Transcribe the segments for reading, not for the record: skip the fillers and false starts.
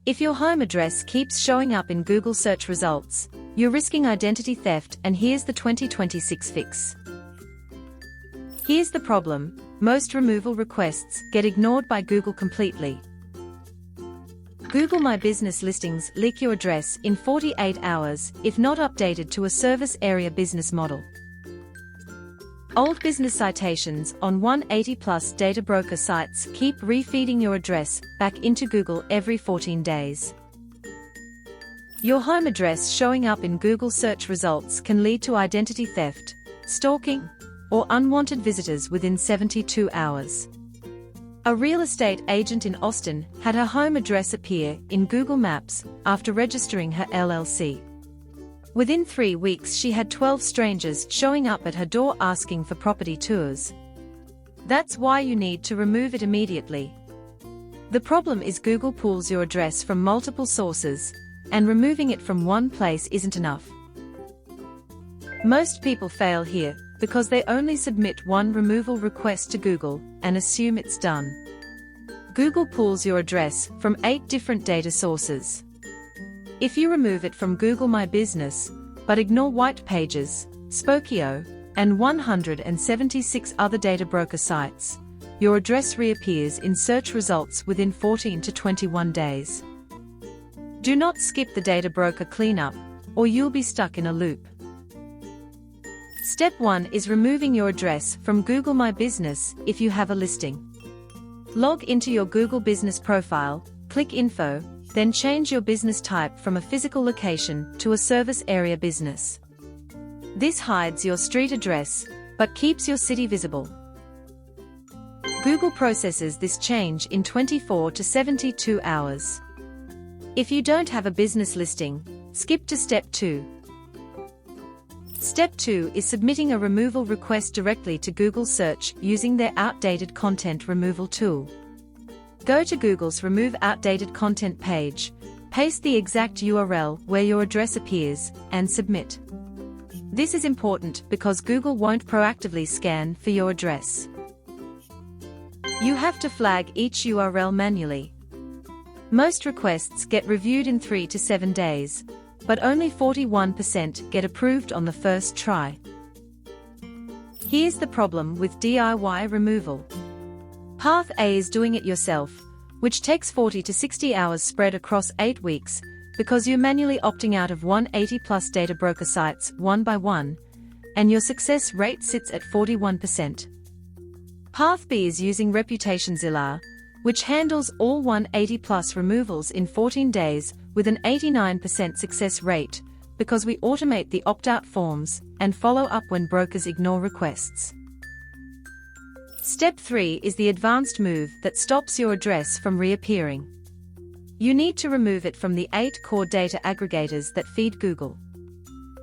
If your home address keeps showing up in Google search results, you're risking identity theft, and here's the 2026 fix. Here's the problem: most removal requests get ignored by Google completely. Google My Business listings leak your address in 48 hours if not updated to a service area business model. Old business citations on 180-plus data broker sites keep refeeding your address back into Google every 14 days. Your home address showing up in Google search results can lead to identity theft, stalking, or unwanted visitors within 72 hours. A real estate agent in Austin had her home address appear in Google Maps after registering her LLC. Within 3 weeks, she had 12 strangers showing up at her door asking for property tours. That's why you need to remove it immediately. The problem is Google pulls your address from multiple sources, and removing it from one place isn't enough. Most people fail here because they only submit one removal request to Google and assume it's done. Google pulls your address from 8 different data sources. If you remove it from Google My Business, but ignore Whitepages, Spokeo, and 176 other data broker sites, your address reappears in search results within 14 to 21 days. Do not skip the data broker cleanup, or you'll be stuck in a loop. Step 1 is removing your address from Google My Business if you have a listing. Log into your Google Business profile, click Info, then change your business type from a physical location to a service area business. This hides your street address, but keeps your city visible. Google processes this change in 24 to 72 hours. If you don't have a business listing, skip to Step 2. Step 2 is submitting a removal request directly to Google Search using their outdated content removal tool. Go to Google's Remove Outdated Content page, paste the exact URL where your address appears, and submit. This is important because Google won't proactively scan for your address. You have to flag each URL manually. Most requests get reviewed in 3 to 7 days, but only 41% get approved on the first try. Here's the problem with DIY removal. Path A is doing it yourself, which takes 40 to 60 hours spread across 8 weeks, because you're manually opting out of 180-plus data broker sites one by one, and your success rate sits at 41%. Path B is using ReputationZilla, which handles all 180-plus removals in 14 days with an 89% success rate, because we automate the opt-out forms and follow up when brokers ignore requests. Step 3 is the advanced move that stops your address from reappearing. You need to remove it from the 8 core data aggregators that feed Google.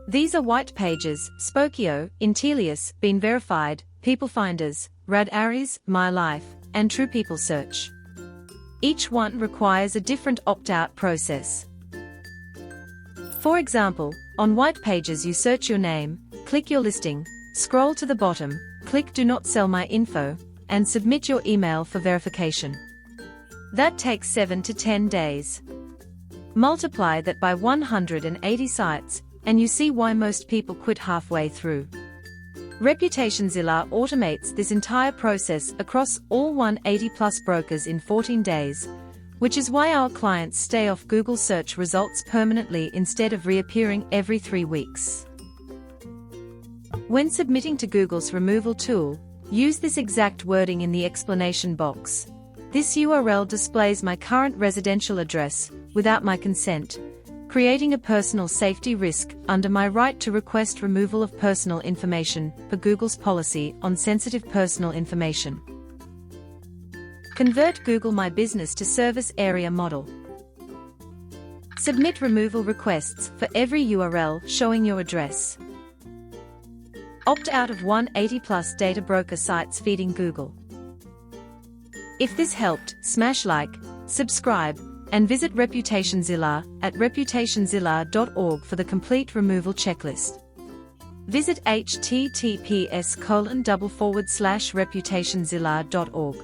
These are Whitepages, Spokeo, Intelius, BeenVerified, PeopleFinders, Radaris, MyLife, and TruePeopleSearch. Each one requires a different opt-out process. For example, on Whitepages you search your name, click your listing, scroll to the bottom, click Do Not Sell My Info, and submit your email for verification. That takes 7 to 10 days. Multiply that by 180 sites, and you see why most people quit halfway through. ReputationZilla automates this entire process across all 180-plus brokers in 14 days, which is why our clients stay off Google search results permanently instead of reappearing every 3 weeks. When submitting to Google's removal tool, use this exact wording in the explanation box. This URL displays my current residential address without my consent, creating a personal safety risk under my right to request removal of personal information per Google's policy on sensitive personal information. Convert Google My Business to service area model. Submit removal requests for every URL showing your address. Opt out of 180-plus data broker sites feeding Google. If this helped, smash like, subscribe, and visit ReputationZilla at reputationzilla.org for the complete removal checklist. Visit https://reputationzilla.org.